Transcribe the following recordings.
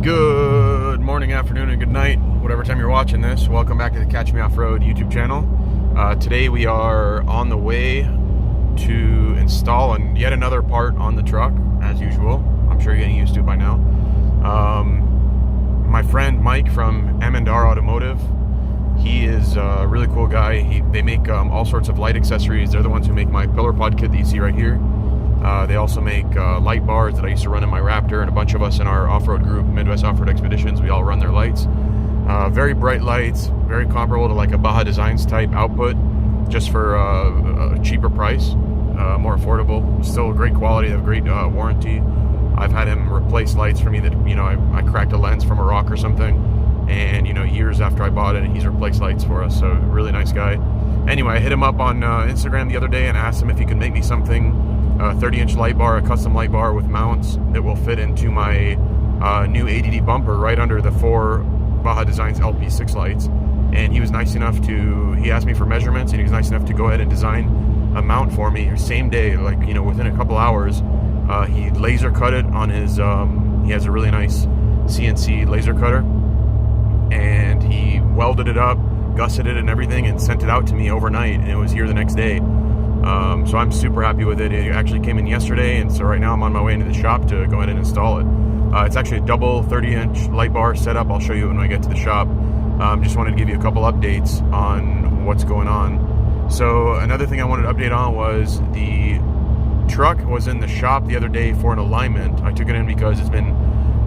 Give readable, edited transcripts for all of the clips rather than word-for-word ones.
Good morning, afternoon, and good night, whatever time you're watching this. Welcome back to the Catch Me Off-Road YouTube channel. Today we are on the way to install yet another part on the truck, as usual. I'm sure you're getting used to it by now. My friend Mike from M&R Automotive, he is a really cool guy. They make all sorts of light accessories. They're the ones who make my pillar pod kit that you see right here. They also make light bars that I used to run in my Raptor, and a bunch of us in our off-road group, Midwest Off-Road Expeditions, we all run their lights. Very bright lights, very comparable to like a Baja Designs type output, just for a cheaper price, more affordable. Still great quality, they have great warranty. I've had him replace lights for me that, you know, I cracked a lens from a rock or something, and, you know, years after I bought it, he's replaced lights for us, so really nice guy. Anyway, I hit him up on Instagram the other day and asked him if he could make me something, a 30-inch light bar, a custom light bar with mounts that will fit into my new ADD bumper right under the 4 Baja Designs LP6 lights. And he was nice enough to, he asked me for measurements, and he was nice enough to go ahead and design a mount for me same day, like, you know, within a couple hours. He laser cut it on his, he has a really nice CNC laser cutter, and he welded it up, gusseted it and everything, and sent it out to me overnight, and it was here the next day. So I'm super happy with it. It actually came in yesterday, and so right now I'm on my way into the shop to go ahead and install it. It's actually a double 30-inch light bar setup. I'll show you when I get to the shop. Just wanted to give you a couple updates on what's going on. So another thing I wanted to update on was the truck was in the shop the other day for an alignment. I took it in because it's been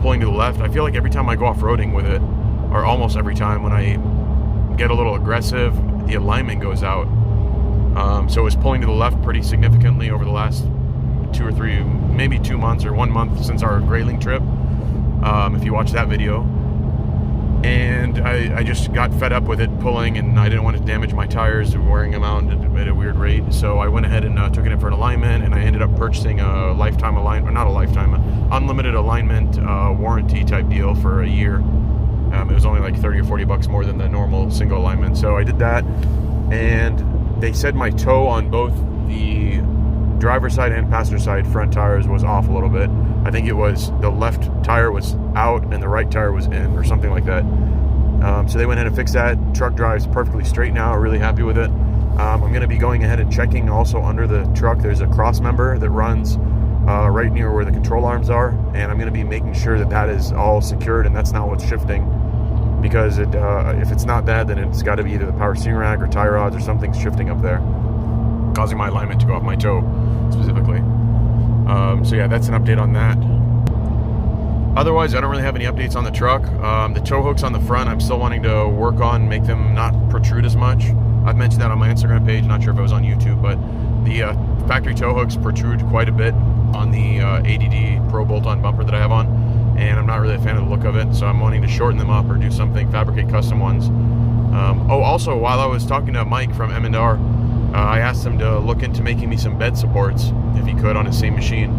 pulling to the left. I feel like every time I go off-roading with it, or almost every time when I get a little aggressive, the alignment goes out. So it was pulling to the left pretty significantly over the last 2 or 3, maybe 2 months or 1 month since our grayling trip, if you watch that video. And I just got fed up with it pulling, and I didn't want to damage my tires wearing them out at a weird rate. So I went ahead and took it in for an alignment, and I ended up purchasing a lifetime alignment, not a lifetime, unlimited alignment warranty type deal for a year. It was only like 30 or 40 bucks more than the normal single alignment. So I did that, and they said my toe on both the driver's side and passenger side front tires was off a little bit. I think it was the left tire was out and the right tire was in, or something like that. So they went ahead and fixed that. Truck drives perfectly straight now. Really happy with it. I'm going to be going ahead and checking also under the truck. There's a cross member that runs right near where the control arms are, and I'm going to be making sure that that is all secured and that's not what's shifting. Because if it's not that, then it's got to be either the power steering rack or tie rods or something's shifting up there, causing my alignment to go off my toe specifically. So yeah, that's an update on that. Otherwise, I don't really have any updates on the truck. The tow hooks on the front, I'm still wanting to work on, make them not protrude as much. I've mentioned that on my Instagram page, not sure if it was on YouTube, but the factory tow hooks protrude quite a bit on the ADD Pro bolt-on bumper that I have on, and I'm not really a fan of the look of it, so I'm wanting to shorten them up or do something, fabricate custom ones. Also, while I was talking to Mike from M&R, I asked him to look into making me some bed supports, if he could, on his same machine.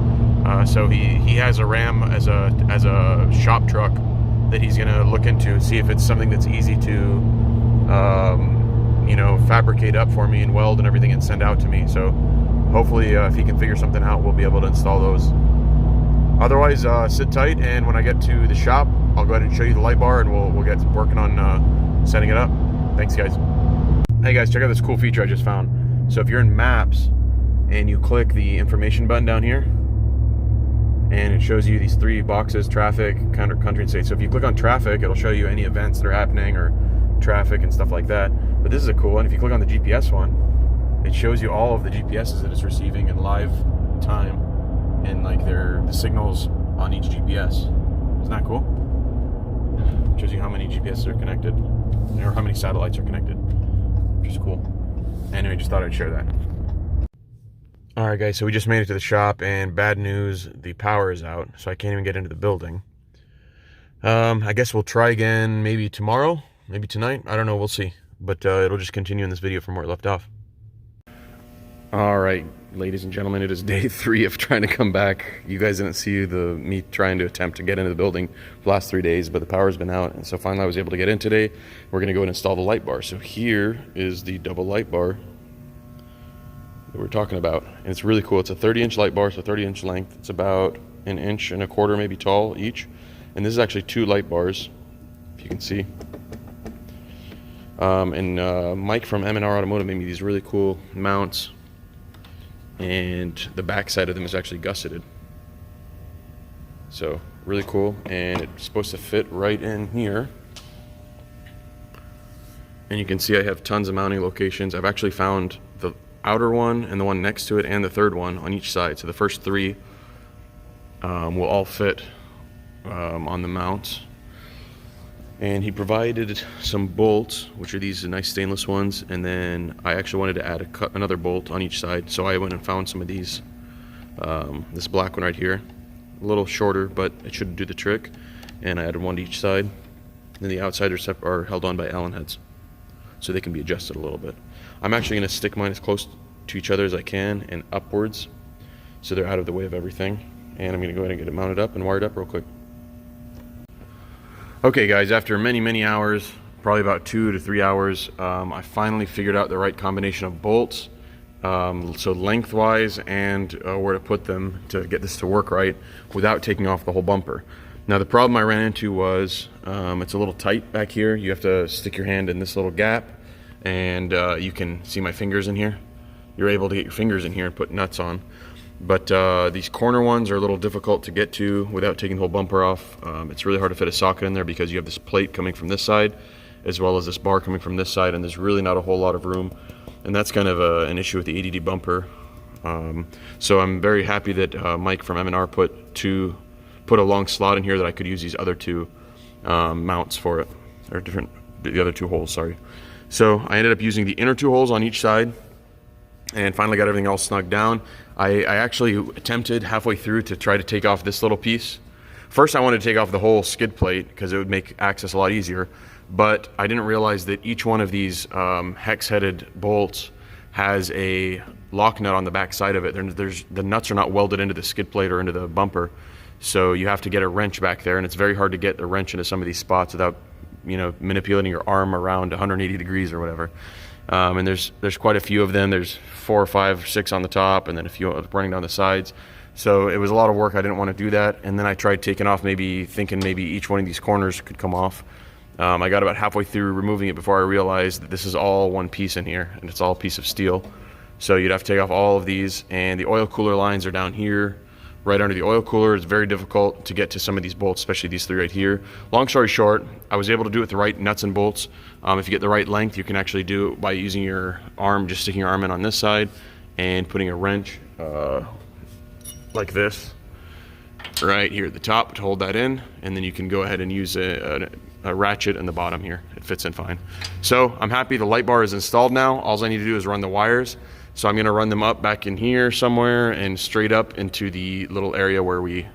So he has a Ram as a shop truck that he's going to look into, see if it's something that's easy to, you know, fabricate up for me and weld and everything and send out to me. So hopefully, if he can figure something out, we'll be able to install those. Otherwise, sit tight, and when I get to the shop, I'll go ahead and show you the light bar, and we'll get working on setting it up. Thanks, guys. Hey guys, check out this cool feature I just found. So if you're in Maps and you click the information button down here, and it shows you these 3 boxes: traffic, country, and state. So if you click on traffic, it'll show you any events that are happening or traffic and stuff like that. But this is a cool one. If you click on the GPS one, it shows you all of the GPSs that it's receiving in live time, and like the signals on each GPS. Isn't that cool? It shows you how many GPS are connected, or how many satellites are connected, which is cool. Anyway, just thought I'd share that. Alright guys, so we just made it to the shop, and bad news, the power is out, so I can't even get into the building. I guess we'll try again maybe tomorrow, maybe tonight, I don't know, we'll see. But it'll just continue in this video from where it left off. Alright, ladies and gentlemen, it is day 3 of trying to come back. You guys didn't see me trying to attempt to get into the building for the last 3 days, but the power's been out, and so finally I was able to get in today. We're going to go and install the light bar. So here is the double light bar that we're talking about, and it's really cool. It's a 30-inch light bar, so 30-inch length. It's about 1.25 inches maybe tall each, And this is actually 2 light bars, if you can see. Mike from M&R Automotive made me these really cool mounts, and the back side of them is actually gusseted. So really cool, and it's supposed to fit right in here. And you can see I have tons of mounting locations. I've actually found the outer one and the one next to it and the third one on each side. So the first 3 will all fit on the mounts. And he provided some bolts, which are these nice stainless ones, and then I actually wanted to add another bolt on each side, so I went and found some of these. This black one right here, a little shorter, but it should do the trick, and I added one to each side. And then the outside are held on by Allen heads, so they can be adjusted a little bit. I'm actually going to stick mine as close to each other as I can and upwards, so they're out of the way of everything. And I'm going to go ahead and get it mounted up and wired up real quick. Okay guys, after many hours, probably about 2 to 3 hours, I finally figured out the right combination of bolts, so lengthwise and where to put them to get this to work right without taking off the whole bumper. Now the problem I ran into was it's a little tight back here. You have to stick your hand in this little gap, and you can see my fingers in here. You're able to get your fingers in here and put nuts on. But these corner ones are a little difficult to get to without taking the whole bumper off. It's really hard to fit a socket in there because you have this plate coming from this side as well as this bar coming from this side, and there's really not a whole lot of room. And that's kind of an issue with the ADD bumper. So I'm very happy that Mike from M&R put a long slot in here that I could use these other 2 mounts for it, or the other 2 holes, sorry. So I ended up using the inner 2 holes on each side, and finally got everything all snugged down. I actually attempted halfway through to try to take off this little piece. First I wanted to take off the whole skid plate because it would make access a lot easier, but I didn't realize that each one of these hex-headed bolts has a lock nut on the back side of it. The nuts are not welded into the skid plate or into the bumper, so you have to get a wrench back there, and it's very hard to get the wrench into some of these spots without, you know, manipulating your arm around 180 degrees or whatever. And there's quite a few of them. There's 4 or 5 or 6 on the top, and then a few running down the sides. So it was a lot of work. I didn't want to do that. And then I tried taking off, thinking maybe each one of these corners could come off. I got about halfway through removing it before I realized that this is all one piece in here, and it's all a piece of steel. So you'd have to take off all of these, and the oil cooler lines are down here, right under the oil cooler. It's very difficult to get to some of these bolts, especially these 3 right here. Long story short, I was able to do it with the right nuts and bolts. If you get the right length, you can actually do it by using your arm, just sticking your arm in on this side and putting a wrench like this right here at the top to hold that in, and then you can go ahead and use a ratchet in the bottom here. It fits in fine. So I'm happy the light bar is installed now. All I need to do is run the wires. So I'm going to run them up back in here somewhere and straight up into the little area where we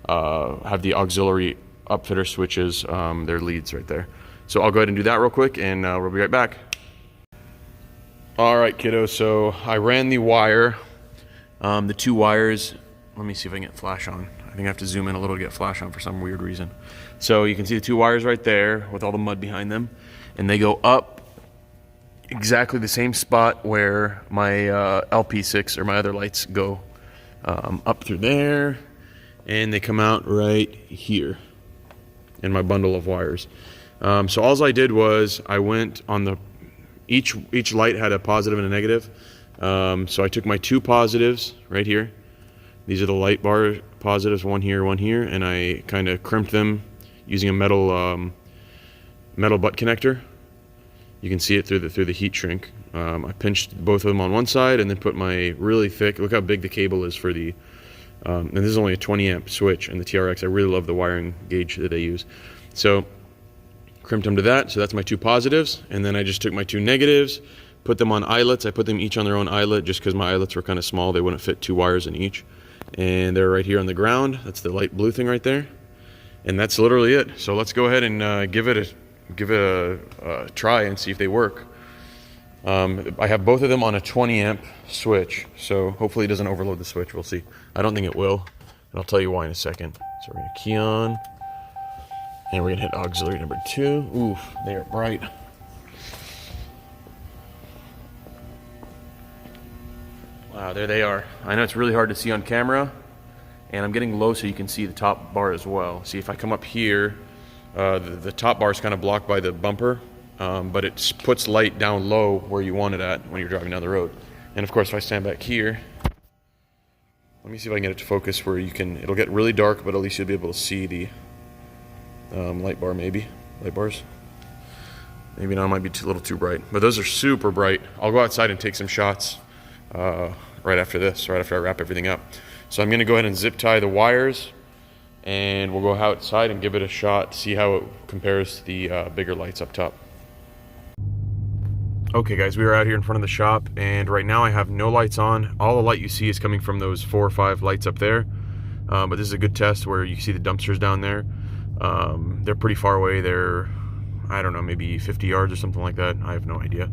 have the auxiliary upfitter switches, their leads right there. So I'll go ahead and do that real quick, and we'll be right back. All right, kiddo, so I ran the wire, the 2 wires. Let me see if I can get flash on. I think I have to zoom in a little to get flash on for some weird reason. So you can see the 2 wires right there with all the mud behind them, and they go up exactly the same spot where my LP6 or my other lights go, up through there, and they come out right here in my bundle of wires. So all I did was I went on the each light had a positive and a negative. So I took my 2 positives right here. These are the light bar positives, one here, and I kind of crimped them using a metal butt connector. You can see it through the heat shrink. I pinched both of them on one side and then put my really thick, look how big the cable is for the, and this is only a 20 amp switch in the TRX. I really love the wiring gauge that they use. So crimped them to that, so that's my 2 positives, and then I just took my 2 negatives, put them on eyelets. I put them each on their own eyelet just because my eyelets were kind of small. They wouldn't fit 2 wires in each. And they're right here on the ground. That's the light blue thing right there. And that's literally it. So let's go ahead and give it a try and see if they work. I have both of them on a 20 amp switch, so hopefully it doesn't overload the switch. We'll see. I don't think it will, and I'll tell you why in a second. So we're gonna key on, and we're gonna hit auxiliary number 2. Oof, they are bright. Wow, there they are. I know it's really hard to see on camera, and I'm getting low so you can see the top bar as well. See, if I come up here, the top bar is kind of blocked by the bumper, but it puts light down low where you want it at when you're driving down the road. And of course, if I stand back here, let me see if I can get it to focus where you can, it'll get really dark, but at least you'll be able to see the light bar, light bars. Maybe now it might be a little too bright, but those are super bright. I'll go outside and take some shots right after this, right after I wrap everything up. So I'm gonna go ahead and zip tie the wires, and we'll go outside and give it a shot, see how it compares to the bigger lights up top. Okay guys, we are out here in front of the shop, and right now I have no lights on. All the light you see is coming from those 4 or 5 lights up there. But this is a good test where you see the dumpsters down there. They're pretty far away. They're, I don't know, maybe 50 yards or something like that. I have no idea.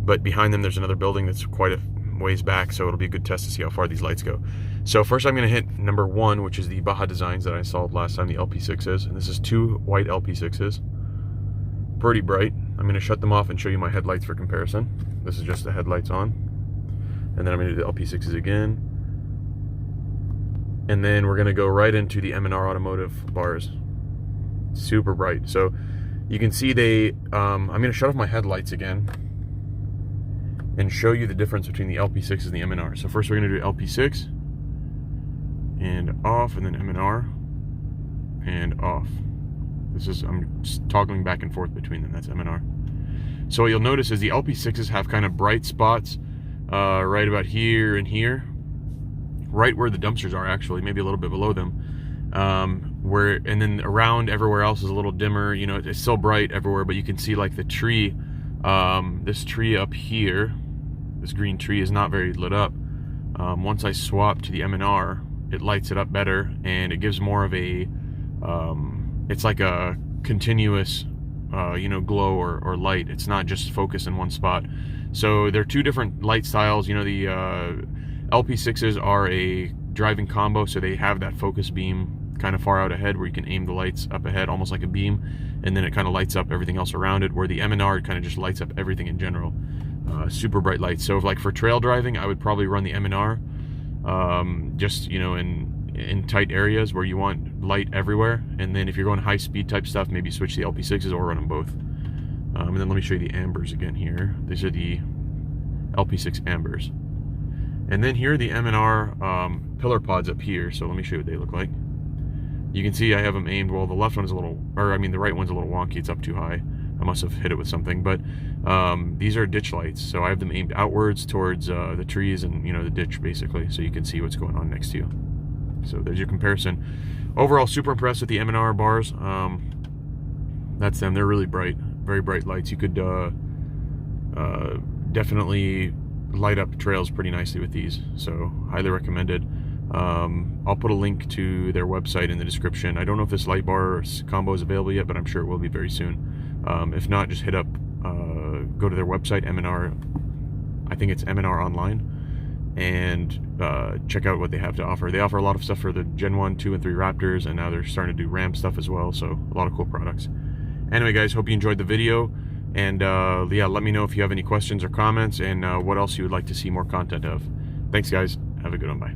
But behind them there's another building that's quite a ways back, so it'll be a good test to see how far these lights go. So first I'm going to hit number 1, which is the Baja Designs that I installed last time, the LP6s. And this is 2 white LP6s. Pretty bright. I'm going to shut them off and show you my headlights for comparison. This is just the headlights on. And then I'm going to do the LP6s again. And then we're going to go right into the M&R Automotive bars. Super bright. So you can see they, I'm going to shut off my headlights again and show you the difference between the LP6s and the M&R. So first we're going to do LP6 and off, and then M&R and off. This is, I'm just toggling back and forth between them. That's M&R. So what you'll notice is the LP6s have kind of bright spots right about here and here, right where the dumpsters are actually, maybe a little bit below them. And then around everywhere else is a little dimmer. You know, it's still bright everywhere, but you can see like the tree, this tree up here, this green tree is not very lit up. Once I swap to the M&R, it lights it up better, and it gives more of a, it's like a continuous, you know, glow or light. It's not just focused in one spot. So they're 2 different light styles. You know, the LP6s are a driving combo, so they have that focus beam kind of far out ahead where you can aim the lights up ahead almost like a beam, and then it kind of lights up everything else around it, where the M&R kind of just lights up everything in general. Super bright lights. So if, like, for trail driving, I would probably run the M&R, just, you know, in tight areas where you want light everywhere. And then if you're going high speed type stuff, maybe switch the LP6s or run them both. And then let me show you the ambers again here. These are the LP6 ambers. And then here are the M&R pillar pods up here. So let me show you what they look like. You can see I have them aimed, well, the left one is a little, or I mean the right one's a little wonky, it's up too high. I must have hit it with something, but these are ditch lights. So I have them aimed outwards towards the trees and, you know, the ditch basically, so you can see what's going on next to you. So there's your comparison. Overall, super impressed with the M&R bars. That's them. They're really bright, very bright lights. You could definitely light up trails pretty nicely with these, so highly recommended. I'll put a link to their website in the description. I don't know if this light bar combo is available yet, but I'm sure it will be very soon. If not, just hit up, go to their website, M&R, I think it's M&R Online, and check out what they have to offer. They offer a lot of stuff for the Gen 1, 2, and 3 Raptors, and now they're starting to do Ram stuff as well, so a lot of cool products. Anyway guys, hope you enjoyed the video, and yeah, let me know if you have any questions or comments, and what else you would like to see more content of. Thanks guys, have a good one, bye.